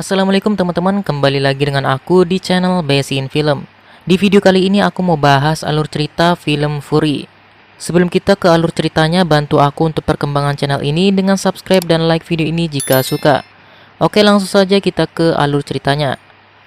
Assalamualaikum teman-teman, kembali lagi dengan aku di channel Besin Film. Di video kali ini aku mau bahas alur cerita film Fury. Sebelum kita ke alur ceritanya, bantu aku untuk perkembangan channel ini dengan subscribe dan like video ini jika suka. Oke, langsung saja kita ke alur ceritanya.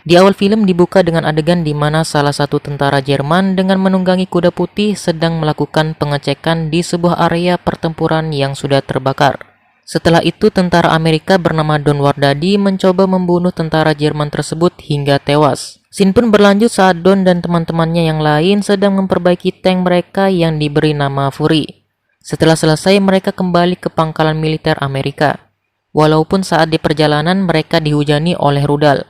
Di awal film dibuka dengan adegan di mana salah satu tentara Jerman dengan menunggangi kuda putih sedang melakukan pengecekan di sebuah area pertempuran yang sudah terbakar. Setelah itu, tentara Amerika bernama Don Wardadi mencoba membunuh tentara Jerman tersebut hingga tewas. Scene pun berlanjut saat Don dan teman-temannya yang lain sedang memperbaiki tank mereka yang diberi nama Fury. Setelah selesai, mereka kembali ke pangkalan militer Amerika. Walaupun saat di perjalanan mereka dihujani oleh rudal.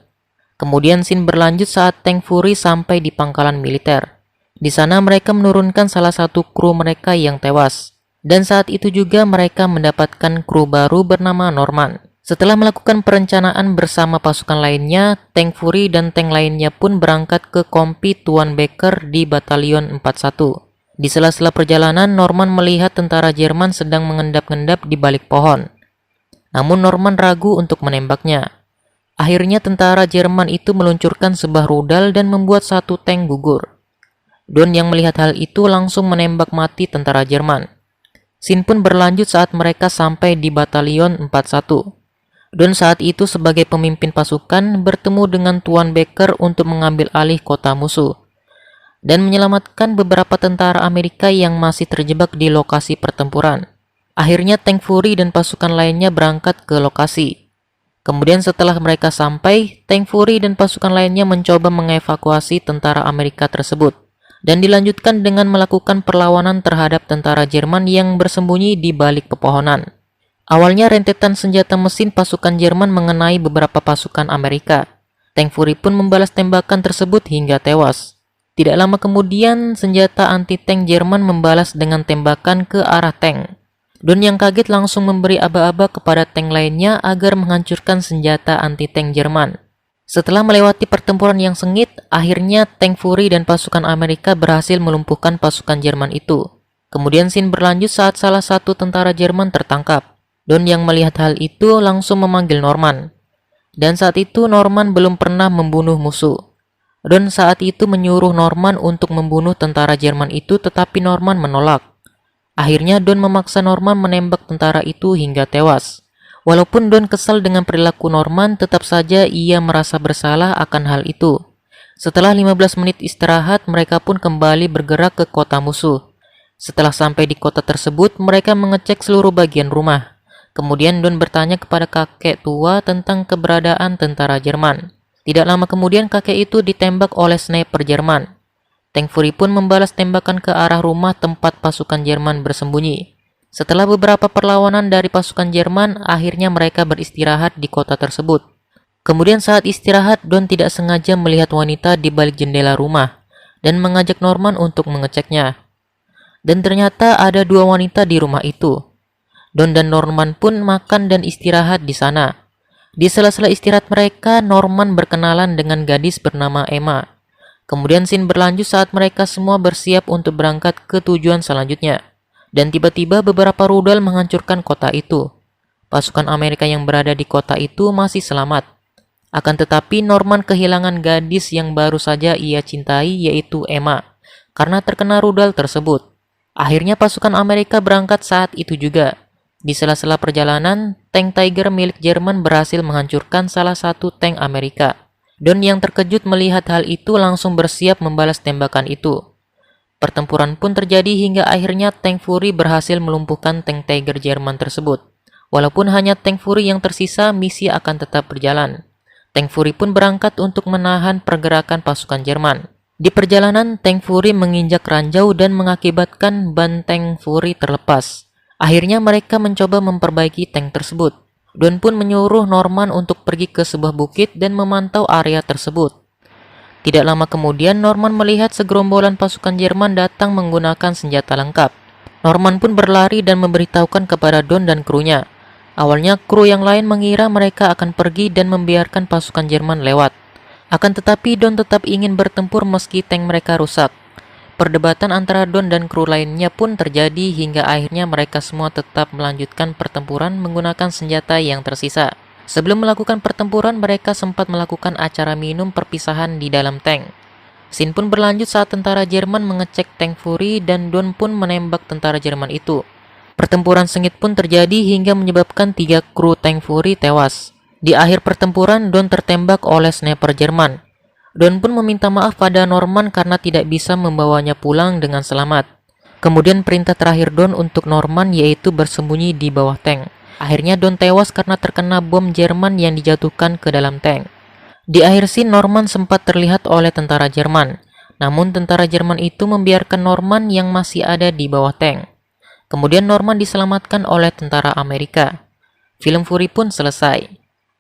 Kemudian scene berlanjut saat tank Fury sampai di pangkalan militer. Di sana mereka menurunkan salah satu kru mereka yang tewas. Dan saat itu juga mereka mendapatkan kru baru bernama Norman. Setelah melakukan perencanaan bersama pasukan lainnya, tank Fury dan tank lainnya pun berangkat ke kompi Tuan Baker di Batalion 41. Di sela-sela perjalanan, Norman melihat tentara Jerman sedang mengendap-endap di balik pohon. Namun Norman ragu untuk menembaknya. Akhirnya tentara Jerman itu meluncurkan sebuah rudal dan membuat satu tank gugur. Don yang melihat hal itu langsung menembak mati tentara Jerman. Scene pun berlanjut saat mereka sampai di Batalion 41. Don saat itu sebagai pemimpin pasukan bertemu dengan Tuan Baker untuk mengambil alih kota musuh dan menyelamatkan beberapa tentara Amerika yang masih terjebak di lokasi pertempuran. Akhirnya tank Fury dan pasukan lainnya berangkat ke lokasi. Kemudian setelah mereka sampai, tank Fury dan pasukan lainnya mencoba mengevakuasi tentara Amerika tersebut. Dan dilanjutkan dengan melakukan perlawanan terhadap tentara Jerman yang bersembunyi di balik pepohonan. Awalnya rentetan senjata mesin pasukan Jerman mengenai beberapa pasukan Amerika. Tank Fury pun membalas tembakan tersebut hingga tewas. Tidak lama kemudian, senjata anti-tank Jerman membalas dengan tembakan ke arah tank. Don yang kaget langsung memberi aba-aba kepada tank lainnya agar menghancurkan senjata anti-tank Jerman. Setelah melewati pertempuran yang sengit, akhirnya tank Fury dan pasukan Amerika berhasil melumpuhkan pasukan Jerman itu. Kemudian scene berlanjut saat salah satu tentara Jerman tertangkap. Don yang melihat hal itu langsung memanggil Norman. Dan saat itu Norman belum pernah membunuh musuh. Don saat itu menyuruh Norman untuk membunuh tentara Jerman itu, tetapi Norman menolak. Akhirnya Don memaksa Norman menembak tentara itu hingga tewas. Walaupun Don kesal dengan perilaku Norman, tetap saja ia merasa bersalah akan hal itu. Setelah 15 menit istirahat, mereka pun kembali bergerak ke kota musuh. Setelah sampai di kota tersebut, mereka mengecek seluruh bagian rumah. Kemudian Don bertanya kepada kakek tua tentang keberadaan tentara Jerman. Tidak lama kemudian kakek itu ditembak oleh sniper Jerman. Tank Fury pun membalas tembakan ke arah rumah tempat pasukan Jerman bersembunyi. Setelah beberapa perlawanan dari pasukan Jerman, akhirnya mereka beristirahat di kota tersebut. Kemudian saat istirahat, Don tidak sengaja melihat wanita di balik jendela rumah dan mengajak Norman untuk mengeceknya. Dan ternyata ada dua wanita di rumah itu. Don dan Norman pun makan dan istirahat di sana. Di sela-sela istirahat mereka, Norman berkenalan dengan gadis bernama Emma. Kemudian scene berlanjut saat mereka semua bersiap untuk berangkat ke tujuan selanjutnya. Dan tiba-tiba beberapa rudal menghancurkan kota itu. Pasukan Amerika yang berada di kota itu masih selamat. Akan tetapi Norman kehilangan gadis yang baru saja ia cintai, yaitu Emma, karena terkena rudal tersebut. Akhirnya pasukan Amerika berangkat saat itu juga. Di sela-sela perjalanan, tank Tiger milik Jerman berhasil menghancurkan salah satu tank Amerika. Don yang terkejut melihat hal itu langsung bersiap membalas tembakan itu. Pertempuran pun terjadi hingga akhirnya tank Fury berhasil melumpuhkan tank Tiger Jerman tersebut. Walaupun hanya tank Fury yang tersisa, misi akan tetap berjalan. Tank Fury pun berangkat untuk menahan pergerakan pasukan Jerman. Di perjalanan, tank Fury menginjak ranjau dan mengakibatkan ban tank Fury terlepas. Akhirnya mereka mencoba memperbaiki tank tersebut. Don pun menyuruh Norman untuk pergi ke sebuah bukit dan memantau area tersebut. Tidak lama kemudian, Norman melihat segerombolan pasukan Jerman datang menggunakan senjata lengkap. Norman pun berlari dan memberitahukan kepada Don dan krunya. Awalnya kru yang lain mengira mereka akan pergi dan membiarkan pasukan Jerman lewat. Akan tetapi Don tetap ingin bertempur meski tank mereka rusak. Perdebatan antara Don dan kru lainnya pun terjadi hingga akhirnya mereka semua tetap melanjutkan pertempuran menggunakan senjata yang tersisa. Sebelum melakukan pertempuran, mereka sempat melakukan acara minum perpisahan di dalam tank. Scene pun berlanjut saat tentara Jerman mengecek tank Fury dan Don pun menembak tentara Jerman itu. Pertempuran sengit pun terjadi hingga menyebabkan 3 kru tank Fury tewas. Di akhir pertempuran, Don tertembak oleh sniper Jerman. Don pun meminta maaf pada Norman karena tidak bisa membawanya pulang dengan selamat. Kemudian perintah terakhir Don untuk Norman yaitu bersembunyi di bawah tank. Akhirnya Don tewas karena terkena bom Jerman yang dijatuhkan ke dalam tank. Di akhir scene, Norman sempat terlihat oleh tentara Jerman. Namun tentara Jerman itu membiarkan Norman yang masih ada di bawah tank. Kemudian Norman diselamatkan oleh tentara Amerika. Film Fury pun selesai.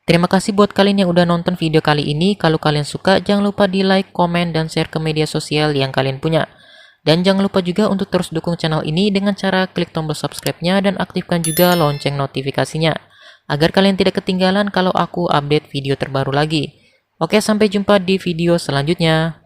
Terima kasih buat kalian yang udah nonton video kali ini. Kalau kalian suka, jangan lupa di like, komen, dan share ke media sosial yang kalian punya. Dan jangan lupa juga untuk terus dukung channel ini dengan cara klik tombol subscribe-nya dan aktifkan juga lonceng notifikasinya, agar kalian tidak ketinggalan kalau aku update video terbaru lagi. Oke, sampai jumpa di video selanjutnya.